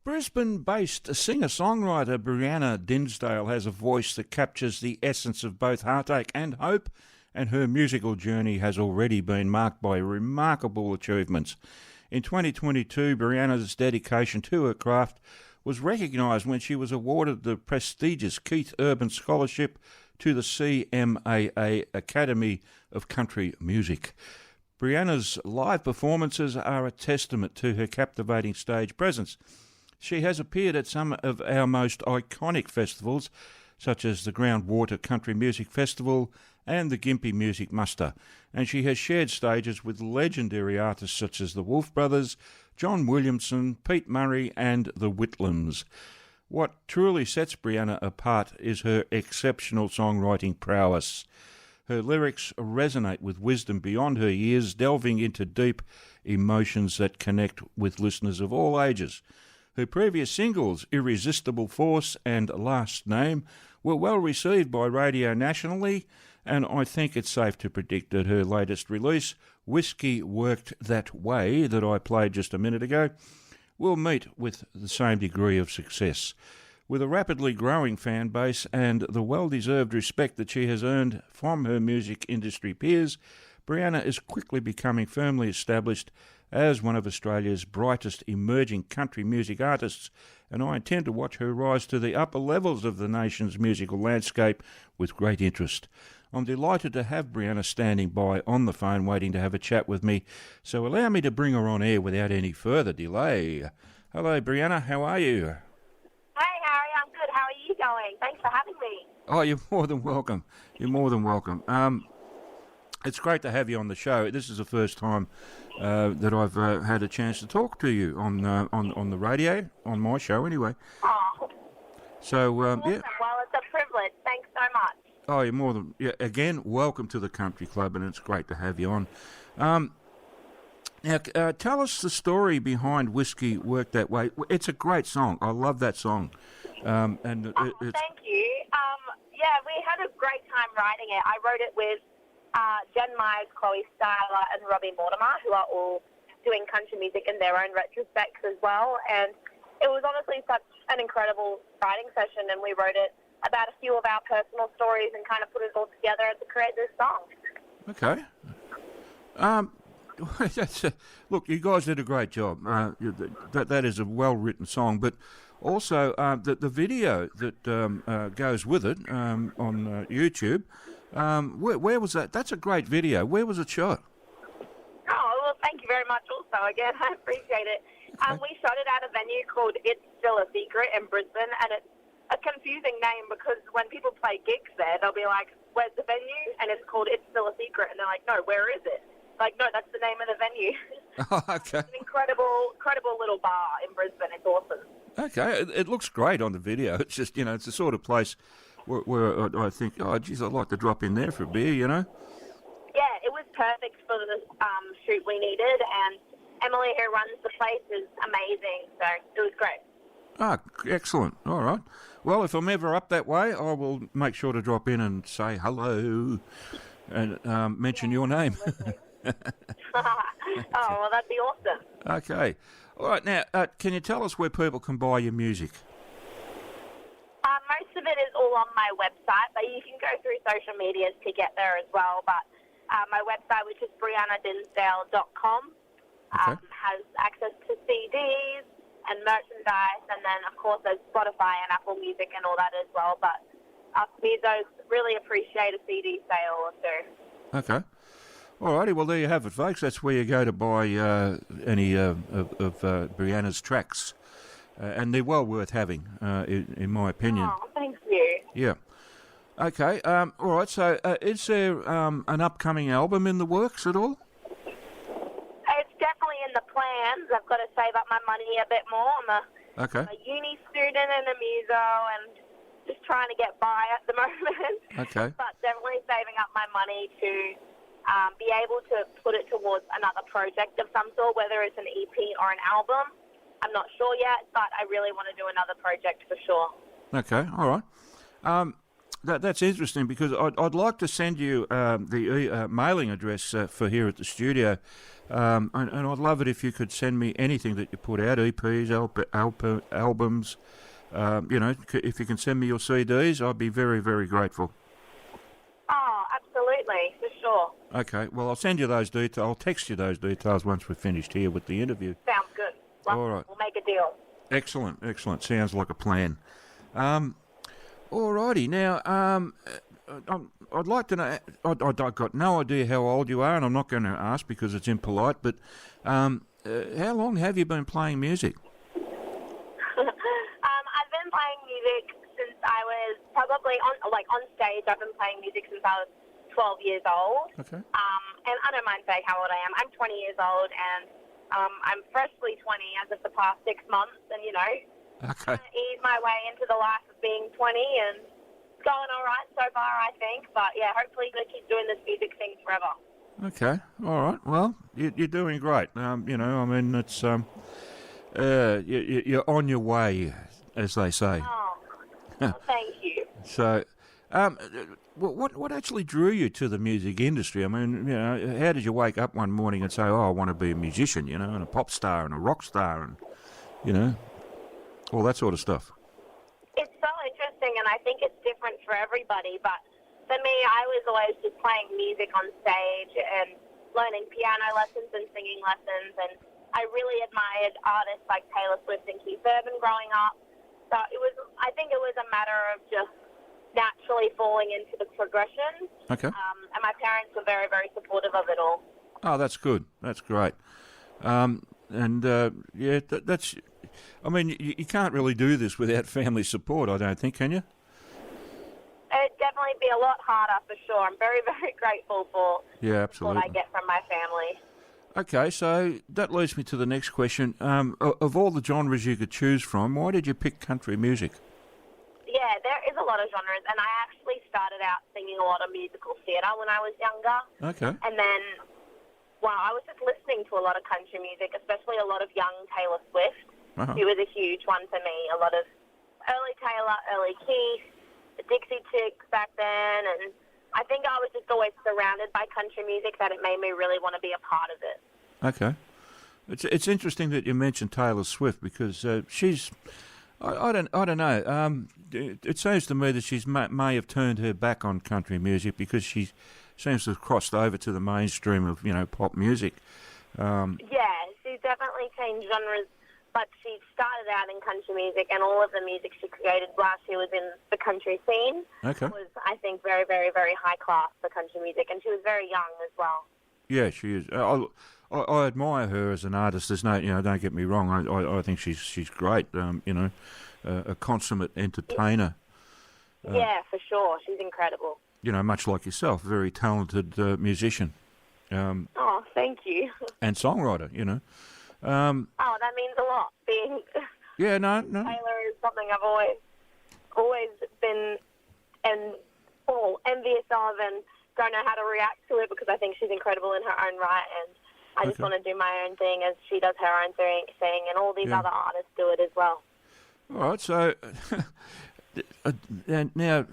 Brisbane-based singer-songwriter Briana Dinsdale has a voice that captures the essence of both heartache and hope, and her musical journey has already been marked by remarkable achievements. In 2022, Briana's dedication to her craft was recognised when she was awarded the prestigious Keith Urban Scholarship to the CMAA Academy of Country Music. Briana's live performances are a testament to her captivating stage presence. She has appeared at some of our most iconic festivals, such as the Groundwater Country Music Festival and the Gympie Music Muster, and she has shared stages with legendary artists such as the Wolf Brothers, John Williamson, Pete Murray and the Whitlams. What truly sets Briana apart is her exceptional songwriting prowess. Her lyrics resonate with wisdom beyond her years, delving into deep emotions that connect with listeners of all ages. Her previous singles, Irresistible Force and Last Name, were well received by radio nationally, and I think it's safe to predict that her latest release, Whiskey Worked That Way, that I played just a minute ago, will meet with the same degree of success. With a rapidly growing fan base and the well-deserved respect that she has earned from her music industry peers, Briana is quickly becoming firmly established as one of Australia's brightest emerging country music artists, and I intend to watch her rise to the upper levels of the nation's musical landscape with great interest. I'm delighted to have Briana standing by on the phone waiting to have a chat with me, so allow me to bring her on air without any further delay. Hello Briana, how are you? Hey Harry, I'm good. How are you going? Thanks for having me. Oh, you're more than welcome. You're more than welcome. It's great to have you on the show. This is the first time that I've had a chance to talk to you on the radio, on my show anyway. Oh, So awesome. yeah. Well, it's a privilege. Thanks so much. Oh, you're more than again. Welcome to the Country Club, and it's great to have you on. Now, tell us the story behind Whiskey Worked That Way. It's a great song. I love that song. It's, Thank you. Yeah, we had a great time writing it. I wrote it with Jen Myers, Chloe Styler, and Robbie Mortimer, who are all doing country music in their own retrospects as well. And it was honestly such an incredible writing session, and we wrote it about a few of our personal stories and kind of put it all together to create this song. Okay. Look, you guys did a great job. That is a well-written song, but also the video that goes with it on YouTube, where was that? That's a great video. Where was it shot? Oh, well, thank you very much also. Again, I appreciate it. Okay. We shot it at a venue called It's Still a Secret in Brisbane, and it's a confusing name because when people play gigs there, they'll be like, where's the venue? And it's called It's Still a Secret. And they're like, no, where is it? Like, no, that's the name of the venue. Oh, okay. It's an incredible little bar in Brisbane. It's awesome. Okay, it looks great on the video. It's just, it's the sort of place where I think, oh, geez, I'd like to drop in there for a beer, Yeah, it was perfect for the shoot we needed, and Emily, who runs the place, is amazing, so it was great. Ah, excellent. All right. Well, if I'm ever up that way, I will make sure to drop in and say hello and mention your name. Oh, well, that'd be awesome. Okay. All right. Now, can you tell us where people can buy your music? Most of it is all on my website, but you can go through social medias to get there as well. But my website, which is brianadinsdale.com, has access to CDs and merchandise, and then, of course, there's Spotify and Apple Music and all that as well. But us musos really appreciate a CD sale or two. Okay. All righty. Well, there you have it, folks. That's where you go to buy any of Briana's tracks. And they're well worth having, in my opinion. Oh, thank you. Yeah. Okay. All right. So, is there an upcoming album in the works at all? It's definitely in the plans. I've got to save up my money a bit more. I'm a uni student and a muso, and just trying to get by at the moment. Okay. But definitely saving up my money to be able to put it towards another project of some sort, whether it's an EP or an album. I'm not sure yet, but I really want to do another project for sure. Okay, all right. That's interesting because I'd like to send you the mailing address for here at the studio, and I'd love it if you could send me anything that you put out, EPs, albums. If you can send me your CDs, I'd be very, very grateful. Oh, absolutely, for sure. Okay, well, I'll send you those details. I'll text you those details once we're finished here with the interview. Sounds good. All right. We'll make a deal. Excellent. Sounds like a plan. All righty. Now, I'd like to know. I've got no idea how old you are, and I'm not going to ask because it's impolite. But how long have you been playing music? I've been playing music since I was probably on stage. I've been playing music since I was 12 years old. Okay. And I don't mind saying how old I am. I'm 20 years old, and I'm freshly 20 as of the past 6 months, and Okay. ease my way into the life of being 20, and it's going all right so far, I think. But yeah, hopefully going to keep doing this music thing forever. Okay. All right. Well, you're doing great. It's you're on your way, as they say. Oh, well, thank you. So, what actually drew you to the music industry? I mean, how did you wake up one morning and say, "Oh, I want to be a musician," and a pop star and a rock star, and all that sort of stuff? It's so interesting, and I think it's different for everybody. But for me, I was always just playing music on stage and learning piano lessons and singing lessons, and I really admired artists like Taylor Swift and Keith Urban growing up. So I think it was a matter of just naturally falling into the progression. Okay. And my parents were very, very supportive of it all. Oh, that's good. That's great. That's. I mean, you can't really do this without family support, I don't think, can you? It'd definitely be a lot harder for sure. I'm very, very grateful for absolutely. what I get from my family. Okay, so that leads me to the next question. Of all the genres you could choose from, why did you pick country music? Yeah, there is a lot of genres, and I actually started out singing a lot of musical theatre when I was younger. Okay. And then, I was just listening to a lot of country music, especially a lot of young Taylor Swift. Uh-huh. She was a huge one for me. A lot of early Taylor, early Keith, the Dixie Chicks back then, and I think I was just always surrounded by country music that it made me really want to be a part of it. Okay. It's interesting that you mentioned Taylor Swift because she's... I don't know. It seems to me that she's may have turned her back on country music because she seems to have crossed over to the mainstream of pop music. Yeah, she's definitely changed genres, but she started out in country music, and all of the music she created while she was in the country scene was, I think, very, very, very high class for country music, and she was very young as well. Yeah, she is. I admire her as an artist. There's no, don't get me wrong. I think she's great. A consummate entertainer. Yeah, for sure. She's incredible. Much like yourself, very talented musician. Oh, thank you. And songwriter. That means a lot. Being no. Taylor is something I've always been envious of, and don't know how to react to it because I think she's incredible in her own right, and I just want to do my own thing as she does her own thing, and all these other artists do it as well. All right, so and now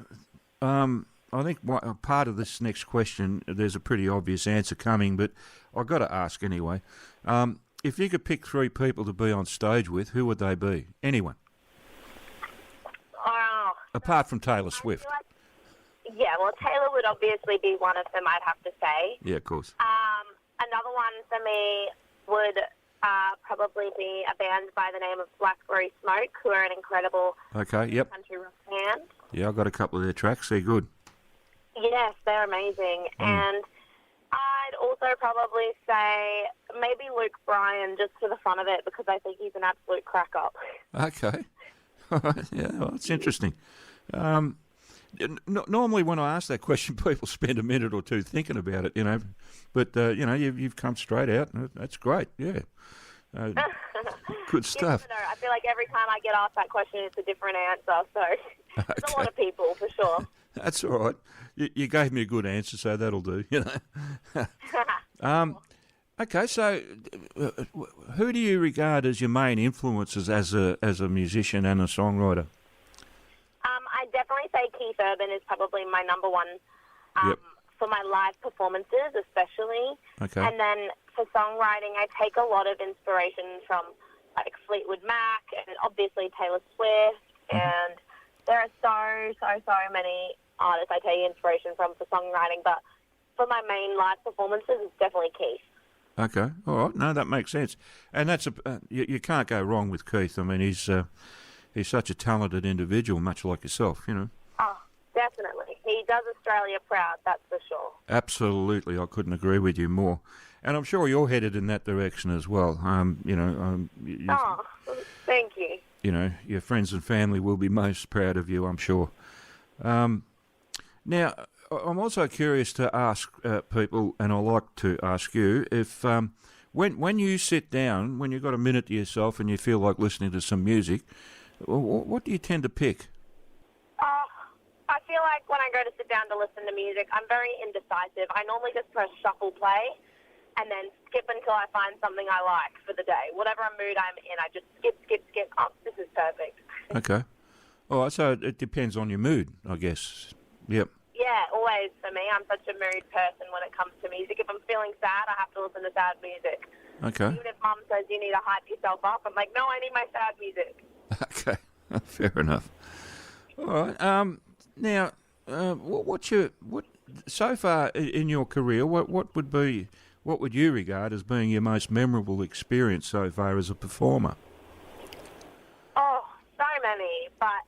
I think part of this next question, there's a pretty obvious answer coming, but I've got to ask anyway. If you could pick 3 people to be on stage with, who would they be? Anyone? Apart from Taylor Swift. Well, Taylor would obviously be one of them, I'd have to say. Yeah, of course. Another one for me would probably be a band by the name of Blackberry Smoke, who are an incredible country rock band. Yeah, I've got a couple of their tracks. They're good. Yes, they're amazing. And I'd also probably say maybe Luke Bryan, just for the fun of it, because I think he's an absolute crack-up. Okay. Yeah, well, it's interesting. Normally when I ask that question, people spend a minute or two thinking about it, But, you've come straight out. That's great, yeah. Good stuff. I feel like every time I get asked that question, it's a different answer. So there's a lot of people, for sure. That's all right. You gave me a good answer, so that'll do, Okay, so who do you regard as your main influences as a musician and a songwriter? I definitely say Keith Urban is probably my number one Yep. for my live performances, especially. Okay. And then for songwriting, I take a lot of inspiration from like Fleetwood Mac and obviously Taylor Swift. And there are so many artists I take inspiration from for songwriting. But for my main live performances, it's definitely Keith. Okay, all right. No, that makes sense, and that's you can't go wrong with Keith. I mean, he's such a talented individual, much like yourself, you know. Oh, definitely. He does Australia proud, that's for sure. Absolutely, I couldn't agree with you more, and I'm sure you're headed in that direction as well. Oh, thank you. You know, your friends and family will be most proud of you, I'm sure. Now, I'm also curious to ask people, and I like to ask you, if when you sit down, when you've got a minute to yourself and you feel like listening to some music, what do you tend to pick? I feel like when I go to sit down to listen to music, I'm very indecisive. I normally just press shuffle play and then skip until I find something I like for the day. Whatever mood I'm in, I just skip. Oh, this is perfect. Okay. All right, so it depends on your mood, I guess. Yep. Yeah, always for me. I'm such a mood person when it comes to music. If I'm feeling sad, I have to listen to sad music. Okay. Even if Mum says you need to hype yourself up, I'm like, no, I need my sad music. Okay, fair enough. All right. Now, what so far in your career? What would you regard as being your most memorable experience so far as a performer? Oh, so many, but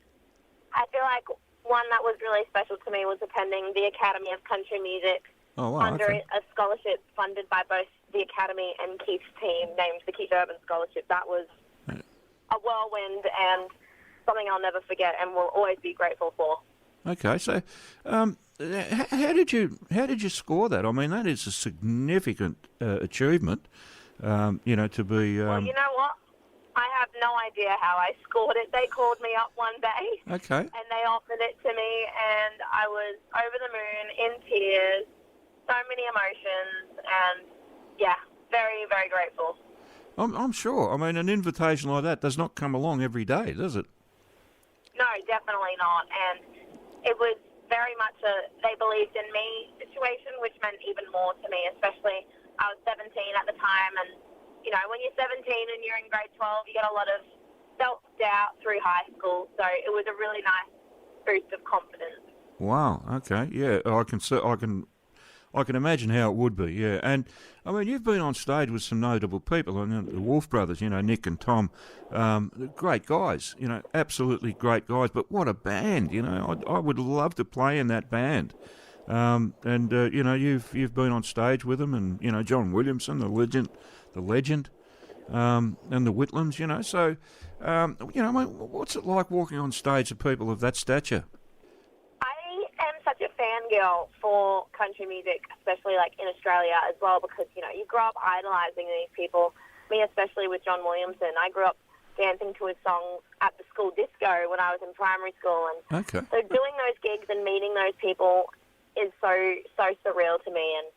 I feel like one that was really special to me was attending the Academy of Country Music under a scholarship funded by both the Academy and Keith's team, named the Keith Urban Scholarship. That was a whirlwind and something I'll never forget and will always be grateful for. Okay, so how did you score that? I mean, that is a significant achievement. To be. Well, you know what? I have no idea how I scored it. They called me up one day. Okay. And they offered it to me, and I was over the moon, in tears, so many emotions, and yeah, very, very grateful. I'm sure. I mean, an invitation like that does not come along every day, does it? No, definitely not. And it was very much a they believed in me situation, which meant even more to me, especially I was 17 at the time, and you know, when you're 17 and you're in grade 12, you get a lot of self-doubt through high school. So it was a really nice boost of confidence. Wow. Okay. Yeah, I can imagine how it would be. Yeah, and I mean, you've been on stage with some notable people, and the Wolf Brothers. You know, Nick and Tom, great guys. You know, absolutely great guys. But what a band! You know, I would love to play in that band. You know, you've been on stage with them, and you know, John Williamson, the legend, and the Whitlams. You know, so you know, I mean, what's it like walking on stage with people of that stature? I am such a fangirl for country music, especially like in Australia as well, because you know you grow up idolising these people. Me especially with John Williamson. I grew up dancing to his songs at the school disco when I was in primary school, and Okay. so doing those gigs and meeting those people is so surreal to me. And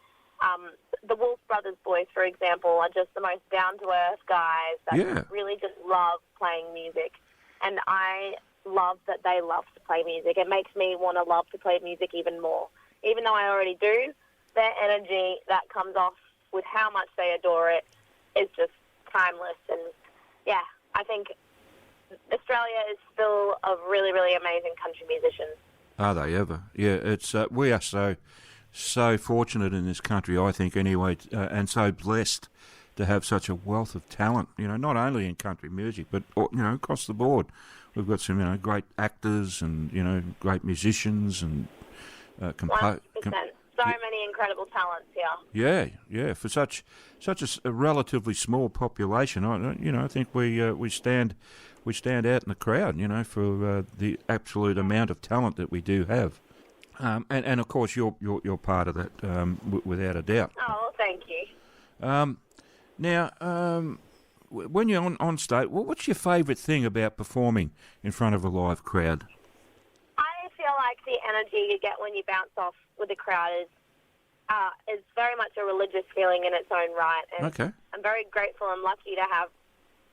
the Wolf Brothers boys, for example, are just the most down-to-earth guys that really just love playing music. And I love that they love to play music. It makes me want to love to play music even more. Even though I already do, their energy that comes off with how much they adore it is just timeless. And, yeah, I think Australia is full of really, really amazing country musicians. Are they ever? Yeah, it's we are so fortunate in this country, I think, anyway, and so blessed to have such a wealth of talent. You know, not only in country music, but you know, across the board. We've got some, you know, great actors and you know, great musicians and 100%. So many incredible talents Yeah, here. yeah. For such a relatively small population, I think we stand out in the crowd. You know, for the absolute amount of talent that we do have, and of course you're part of that without a doubt. Oh, well, thank you. Now, when you're on stage, what's your favourite thing about performing in front of a live crowd? I feel like the energy you get when you bounce off with the crowd is very much a religious feeling in its own right. And Okay. I'm very grateful and lucky to have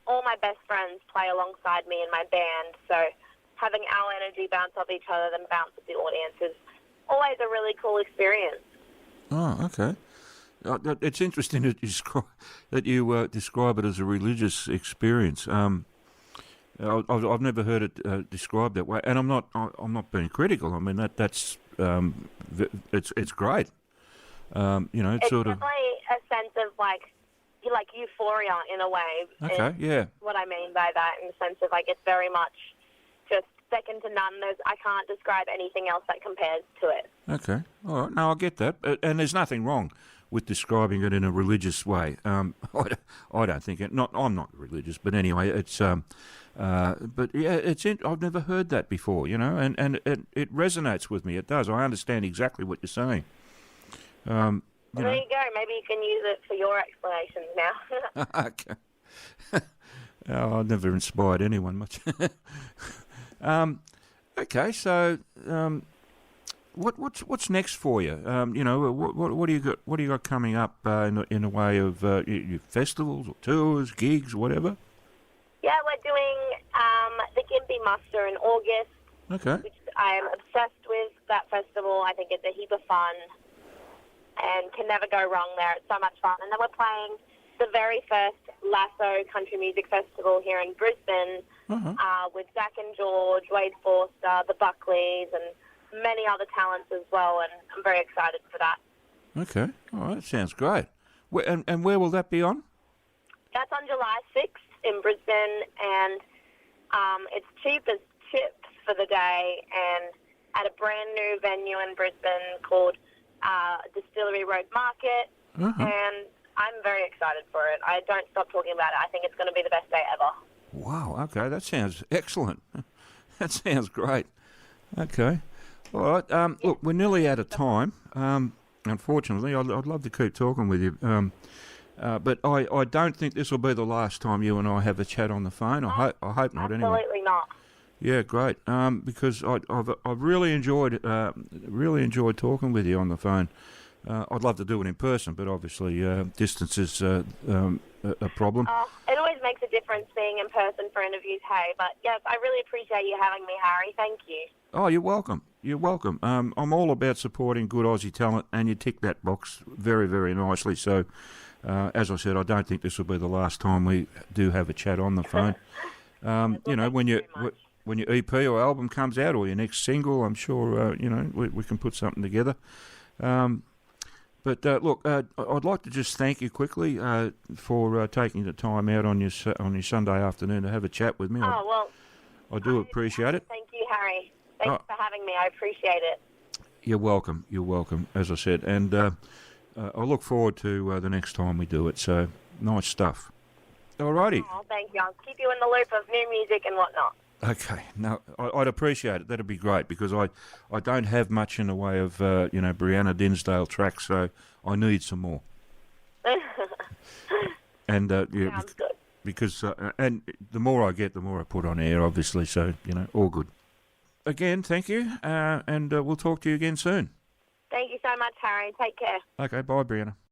all my best friends play alongside me in my band. So having our energy bounce off each other then bounce with the audience is always a really cool experience. Oh, okay. It's interesting that you describe it as a religious experience. I've never heard it described that way, and I'm not being critical. I mean that's it's great. It's sort of definitely a sense of like euphoria in a way. Okay, yeah. What I mean by that, in the sense of like it's very much just second to none. I can't describe anything else that compares to it. Okay, all right. No, I get that, and there's nothing wrong with describing it in a religious way. I don't think it. I'm not religious, but anyway, it's. But yeah, I've never heard that before, and it resonates with me. It does. I understand exactly what you're saying. There you go. Maybe you can use it for your explanations now. Okay. I've never inspired anyone much. Okay, so what's next for you? What do you got? What do you got coming up in the way of festivals or tours, gigs, whatever? Yeah, we're doing the Gympie Muster in August. Okay. Which I am obsessed with that festival. I think it's a heap of fun and can never go wrong there. It's so much fun. And then we're playing the very first Lasso Country Music Festival here in Brisbane with Zach and George, Wade Forster, the Buckleys, and many other talents as well. And I'm very excited for that. Okay. All right. Sounds great. And where will that be on? That's on July 6th in Brisbane, and it's cheap as chips for the day, and at a brand new venue in Brisbane called Distillery Road Market, and I'm very excited for it. I don't stop talking about it. I think it's going to be the best day ever. Wow, okay, that sounds excellent. That sounds great. Okay. All right, look, we're nearly out of time. Unfortunately, I'd love to keep talking with you, but I don't think this will be the last time you and I have a chat on the phone. I hope not anyway. Absolutely not. Yeah, great. Because I've really enjoyed talking with you on the phone. I'd love to do it in person, but obviously distance is a problem. It always makes a difference being in person for interviews, hey. But yes, I really appreciate you having me, Harry. Thank you. Oh, you're welcome. You're welcome. I'm all about supporting good Aussie talent, and you tick that box very, very nicely. So, as I said, I don't think this will be the last time we do have a chat on the phone. When your EP or album comes out, or your next single, I'm sure we can put something together. But look, I'd like to just thank you quickly for taking the time out on your Sunday afternoon to have a chat with me. I do appreciate it. Thank you, Harry. Thanks for having me. I appreciate it. You're welcome. You're welcome, as I said. And I look forward to the next time we do it. So, nice stuff. All righty. Oh, thank you. I'll keep you in the loop of new music and whatnot. Okay, no, I'd appreciate it. That'd be great because I don't have much in the way of Briana Dinsdale tracks, so I need some more. And Sounds good. Because and the more I get, the more I put on air, obviously. So all good. Again, thank you, and we'll talk to you again soon. Thank you so much, Harry. Take care. Okay, bye, Briana.